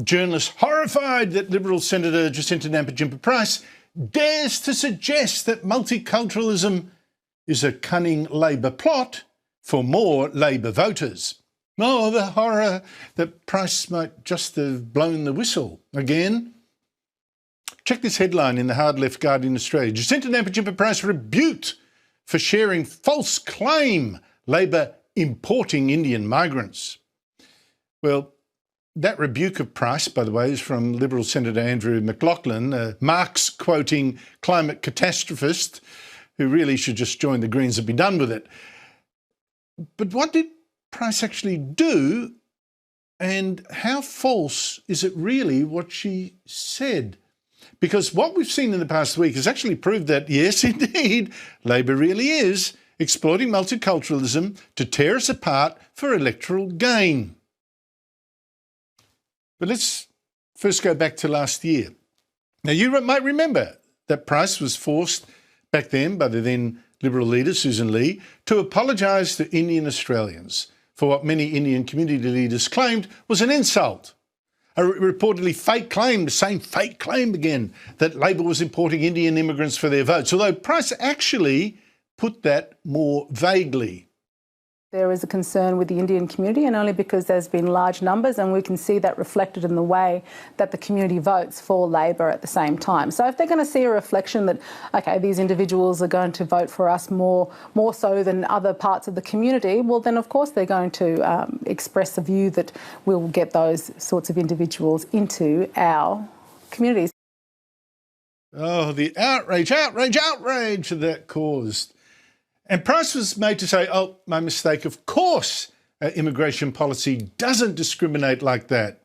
Journalists horrified that Liberal Senator Jacinta Price dares to suggest that multiculturalism is a cunning Labor plot for more Labor voters. Oh, the horror that Price might just have blown the whistle again. Check this headline in the hard left Guardian Australia. Jacinta Price rebuked for sharing false claim Labor importing Indian migrants. Well, that rebuke of Price, by the way, is from Liberal Senator Andrew McLaughlin, a Marx-quoting climate catastrophist who really should just join the Greens and be done with it. But what did Price actually do, and how false is it really what she said? Because what we've seen in the past week has actually proved that, yes, indeed, Labor really is exploiting multiculturalism to tear us apart for electoral gain. But let's first go back to last year. Now, you might remember that Price was forced back then by the then Liberal leader, Susan Lee, to apologise to Indian Australians for what many Indian community leaders claimed was an insult. A reportedly fake claim, the same fake claim again, that Labor was importing Indian immigrants for their votes, although Price actually put that more vaguely. There is a concern with the Indian community, and only because there's been large numbers, and we can see that reflected in the way that the community votes for Labor at the same time. So if they're going to see a reflection that, okay, these individuals are going to vote for us more so than other parts of the community, well, then of course they're going to express a view that we'll get those sorts of individuals into our communities. Oh, the outrage that caused. And Price was made to say, oh, my mistake, of course immigration policy doesn't discriminate like that.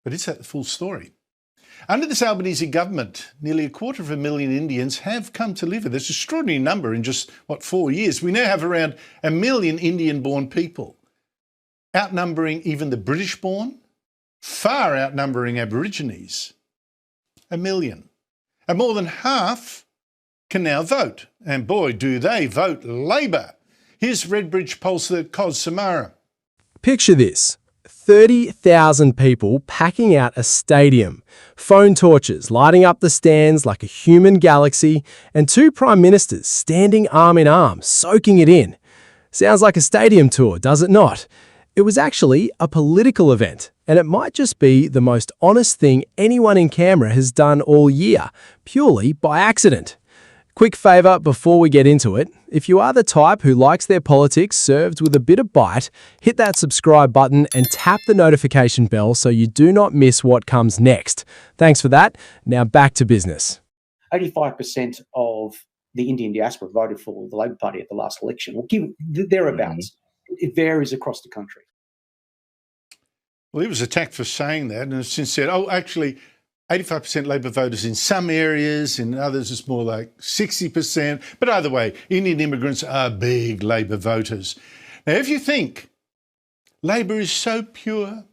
But is that the full story? Under this Albanese government, nearly 250,000 Indians have come to live here. That's an extraordinary number in just, 4 years. We now have around 1 million Indian-born people, outnumbering even the British-born, far outnumbering Aborigines. 1 million. And more than half can now vote. And boy, do they vote Labor. Here's Redbridge pollster Cos Samara. Picture this. 30,000 people packing out a stadium, phone torches lighting up the stands like a human galaxy, and 2 prime ministers standing arm in arm, soaking it in. Sounds like a stadium tour, does it not? It was actually a political event, and it might just be the most honest thing anyone in Canberra has done all year, purely by accident. Quick favour before we get into it, if you are the type who likes their politics served with a bit of bite, hit that subscribe button and tap the notification bell so you do not miss what comes next. Thanks for that. Now back to business. 85% of the Indian diaspora voted for the Labor Party at the last election. We'll give thereabouts. It varies across the country. Well, he was attacked for saying that and has since said, oh, actually, 85% Labor voters in some areas, in others it's more like 60%. But either way, Indian immigrants are big Labor voters. Now, if you think Labor is so pure,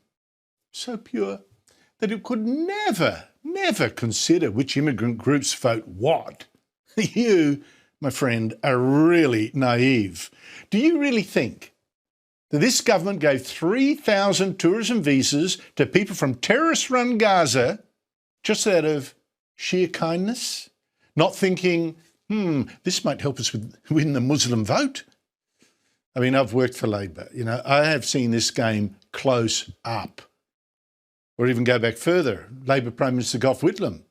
that it could never consider which immigrant groups vote what, you, my friend, are really naive. Do you really think that this government gave 3,000 tourism visas to people from terrorist-run Gaza just out of sheer kindness, not thinking, this might help us win the Muslim vote? I mean, I've worked for Labor. I have seen this game close up. Or even go back further, Labor Prime Minister Gough Whitlam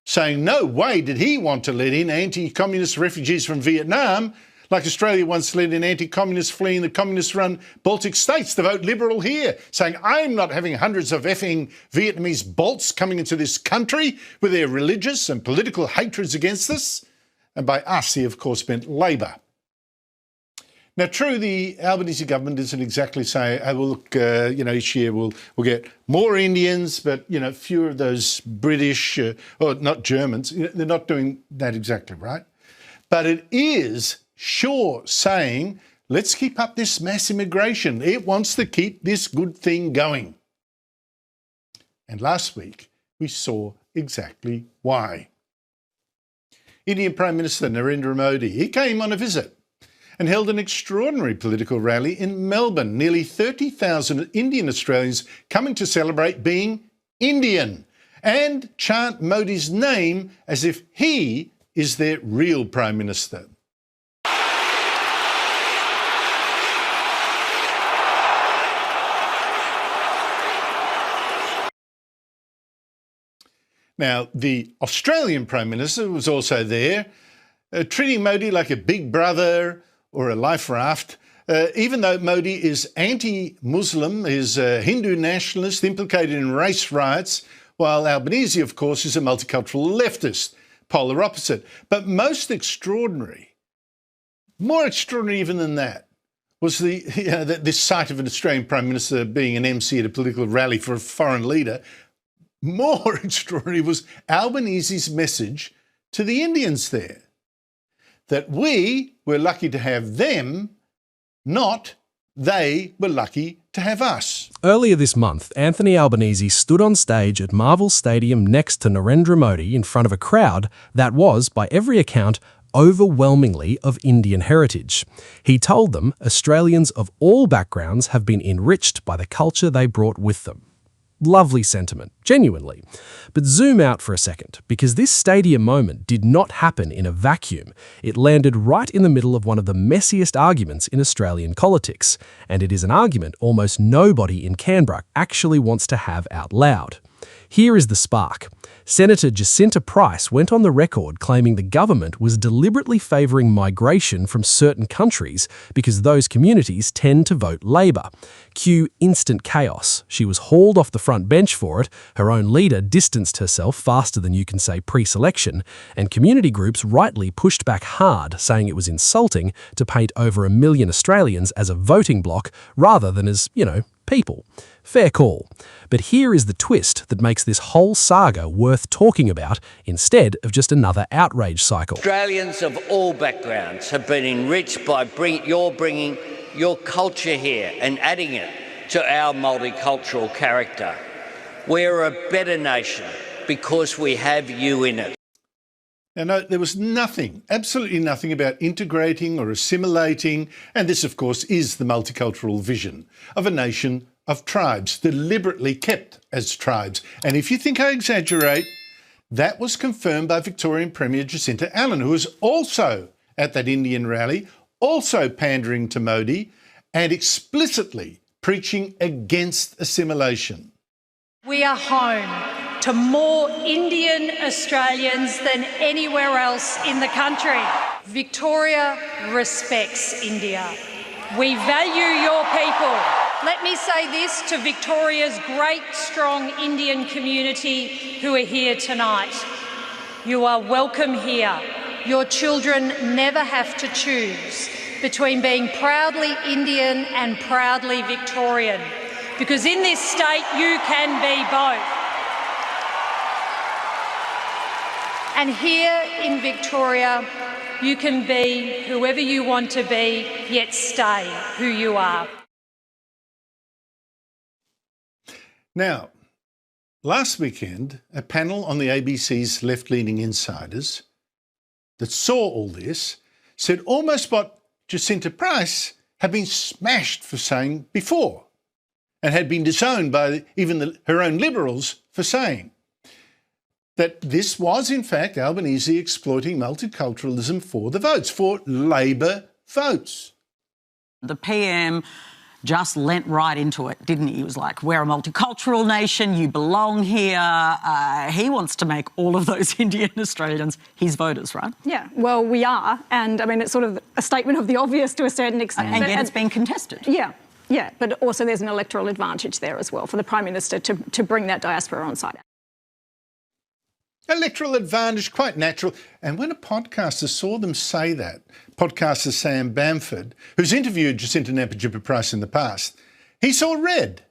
saying no way did he want to let in anti-communist refugees from Vietnam, like Australia once let in anti-communists fleeing the communist-run Baltic states to vote Liberal here, saying I'm not having hundreds of effing Vietnamese Balts coming into this country with their religious and political hatreds against us. And by us, he of course meant Labor. Now, true, the Albanese government doesn't exactly say, oh, well, look, each year we'll get more Indians, but, fewer of those British, or not Germans. They're not doing that exactly, right? But it is sure saying, let's keep up this mass immigration. It wants to keep this good thing going. And last week, we saw exactly why. Indian Prime Minister Narendra Modi, he came on a visit. and held an extraordinary political rally in Melbourne. Nearly 30,000 Indian Australians coming to celebrate being Indian and chant Modi's name as if he is their real Prime Minister. Now, the Australian Prime Minister was also there, treating Modi like a big brother or a life raft, even though Modi is anti-Muslim, is a Hindu nationalist implicated in race riots, while Albanese, of course, is a multicultural leftist, polar opposite. But most extraordinary, more extraordinary even than that, was this sight of an Australian Prime Minister being an MC at a political rally for a foreign leader. More extraordinary was Albanese's message to the Indians there, that we were lucky to have them, not they were lucky to have us. Earlier this month, Anthony Albanese stood on stage at Marvel Stadium next to Narendra Modi in front of a crowd that was, by every account, overwhelmingly of Indian heritage. He told them Australians of all backgrounds have been enriched by the culture they brought with them. Lovely sentiment, genuinely. But zoom out for a second, because this stadium moment did not happen in a vacuum. It landed right in the middle of one of the messiest arguments in Australian politics, and it is an argument almost nobody in Canberra actually wants to have out loud. Here is the spark. Senator Jacinta Price went on the record claiming the government was deliberately favouring migration from certain countries because those communities tend to vote Labor. Cue instant chaos. She was hauled off the front bench for it, her own leader distanced herself faster than you can say preselection, and community groups rightly pushed back hard, saying it was insulting to paint over 1 million Australians as a voting bloc rather than as, people. Fair call. But here is the twist that makes this whole saga worth talking about instead of just another outrage cycle. Australians of all backgrounds have been enriched by bringing your culture here and adding it to our multicultural character. We're a better nation because we have you in it. Now, note, there was nothing, absolutely nothing about integrating or assimilating, and this, of course, is the multicultural vision of a nation of tribes, deliberately kept as tribes. And if you think I exaggerate, that was confirmed by Victorian Premier Jacinta Allen, who was also at that Indian rally, also pandering to Modi and explicitly preaching against assimilation. We are home to more Indian Australians than anywhere else in the country. Victoria respects India. We value your people. Let me say this to Victoria's great, strong Indian community who are here tonight. You are welcome here. Your children never have to choose between being proudly Indian and proudly Victorian, because in this state you can be both. And here in Victoria, you can be whoever you want to be, yet stay who you are. Now, last weekend, a panel on the ABC's left-leaning insiders that saw all this said almost what Jacinta Price had been smashed for saying before and had been disowned by even her own Liberals for saying. That this was, in fact, Albanese exploiting multiculturalism for the votes, for Labor votes. The PM just leant right into it, didn't he? He was like, we're a multicultural nation, you belong here. He wants to make all of those Indian Australians his voters, right? Yeah, well, we are. And, I mean, it's sort of a statement of the obvious to a certain extent. And yet it's been contested. Yeah, but also there's an electoral advantage there as well for the Prime Minister to bring that diaspora on side. Electoral advantage, quite natural. And when a podcaster saw them say that, podcaster Sam Bamford, who's interviewed Jacinta Price in the past, he saw red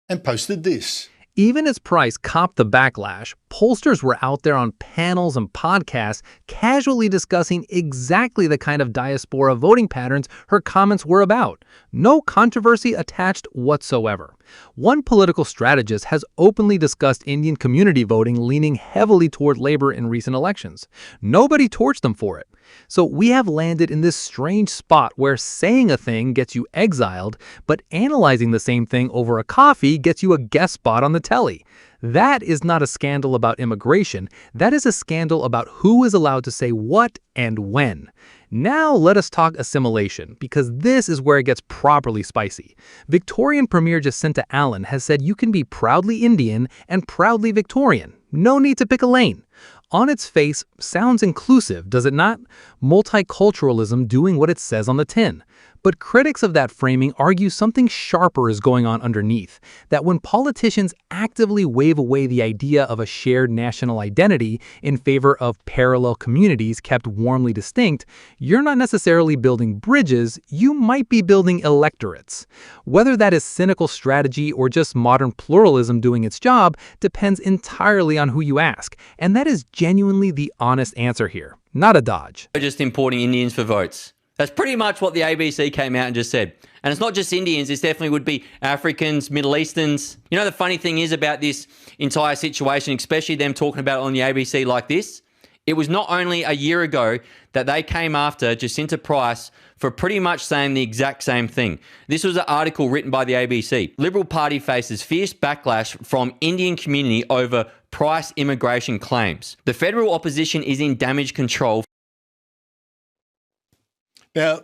and posted this. Even as Price copped the backlash, pollsters were out there on panels and podcasts casually discussing exactly the kind of diaspora voting patterns her comments were about. No controversy attached whatsoever. One political strategist has openly discussed Indian community voting leaning heavily toward Labour in recent elections. Nobody torched them for it. So we have landed in this strange spot where saying a thing gets you exiled, but analyzing the same thing over a coffee gets you a guest spot on the telly. That is not a scandal about immigration. That is a scandal about who is allowed to say what and when. Now let us talk assimilation, because this is where it gets properly spicy. Victorian Premier Jacinta Allen has said you can be proudly Indian and proudly Victorian. No need to pick a lane. On its face, sounds inclusive, does it not? Multiculturalism doing what it says on the tin. But critics of that framing argue something sharper is going on underneath, that when politicians actively wave away the idea of a shared national identity in favor of parallel communities kept warmly distinct, you're not necessarily building bridges, you might be building electorates. Whether that is cynical strategy or just modern pluralism doing its job depends entirely on who you ask, and that is genuinely the honest answer here, not a dodge. Just importing Indians for votes. That's pretty much what the ABC came out and just said. And it's not just Indians, it definitely would be Africans, Middle Easterns. You know, the funny thing is about this entire situation, especially them talking about it on the ABC like this, it was not only a year ago that they came after Jacinta Price for pretty much saying the exact same thing. This was an article written by the ABC. Liberal Party faces fierce backlash from Indian community over Price immigration claims. The federal opposition is in damage control. Now,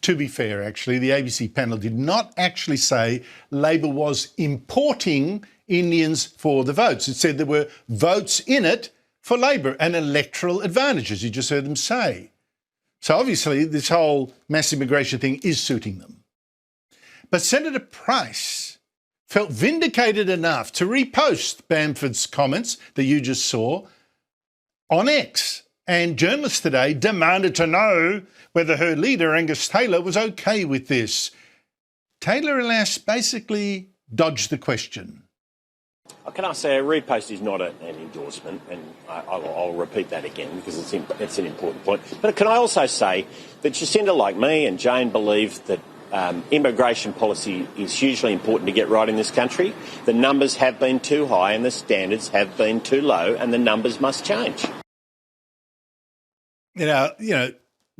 to be fair, actually, the ABC panel did not actually say Labor was importing Indians for the votes. It said there were votes in it for Labor and electoral advantages, you just heard them say. So obviously this whole mass immigration thing is suiting them. But Senator Price felt vindicated enough to repost Bamford's comments that you just saw on X. And journalists today demanded to know whether her leader, Angus Taylor, was okay with this. Taylor, alas, basically dodged the question. Can I say a repost is not an endorsement, and I'll repeat that again because it's an important point. But can I also say that Jacinta, like me, and Jane believe that immigration policy is hugely important to get right in this country. The numbers have been too high and the standards have been too low, and the numbers must change. You know,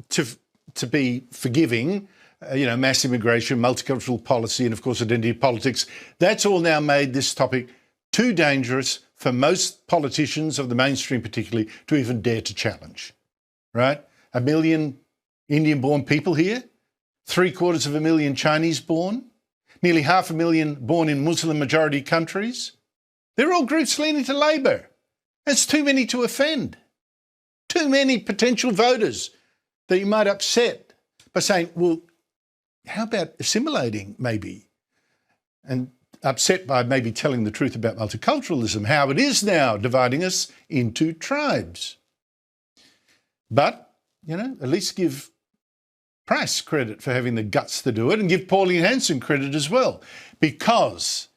to be forgiving, mass immigration, multicultural policy, and of course identity politics, that's all now made this topic too dangerous for most politicians of the mainstream particularly to even dare to challenge, right? 1 million Indian-born people here, 750,000 Chinese-born, nearly 500,000 born in Muslim-majority countries. They're all groups leaning to Labor. That's too many to offend. Too many potential voters that you might upset by saying, well, how about assimilating maybe? And upset by maybe telling the truth about multiculturalism, how it is now dividing us into tribes. But, at least give Price credit for having the guts to do it and give Pauline Hanson credit as well, because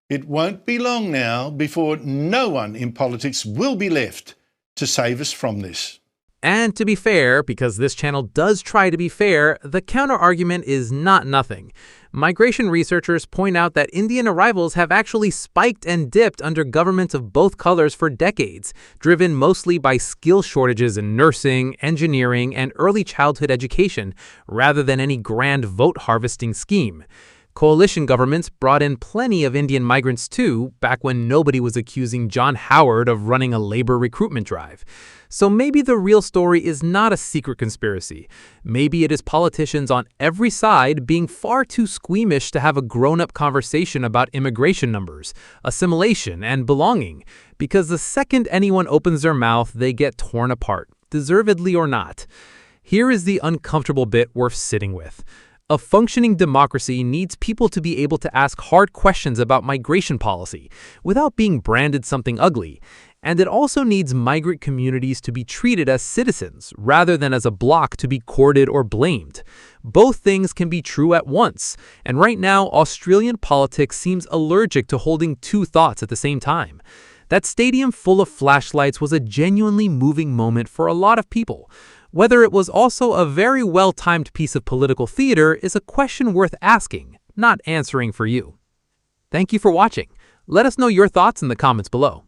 it won't be long now before no one in politics will be left to save us from this. And to be fair, because this channel does try to be fair, the counter-argument is not nothing. Migration researchers point out that Indian arrivals have actually spiked and dipped under governments of both colors for decades, driven mostly by skill shortages in nursing, engineering, and early childhood education, rather than any grand vote harvesting scheme. Coalition governments brought in plenty of Indian migrants too, back when nobody was accusing John Howard of running a labor recruitment drive. So maybe the real story is not a secret conspiracy. Maybe it is politicians on every side being far too squeamish to have a grown-up conversation about immigration numbers, assimilation, and belonging, because the second anyone opens their mouth, they get torn apart, deservedly or not. Here is the uncomfortable bit worth sitting with. A functioning democracy needs people to be able to ask hard questions about migration policy without being branded something ugly. And it also needs migrant communities to be treated as citizens rather than as a bloc to be courted or blamed. Both things can be true at once. And right now, Australian politics seems allergic to holding two thoughts at the same time. That stadium full of flashlights was a genuinely moving moment for a lot of people. Whether it was also a very well-timed piece of political theater is a question worth asking, not answering for you. Thank you for watching. Let us know your thoughts in the comments below.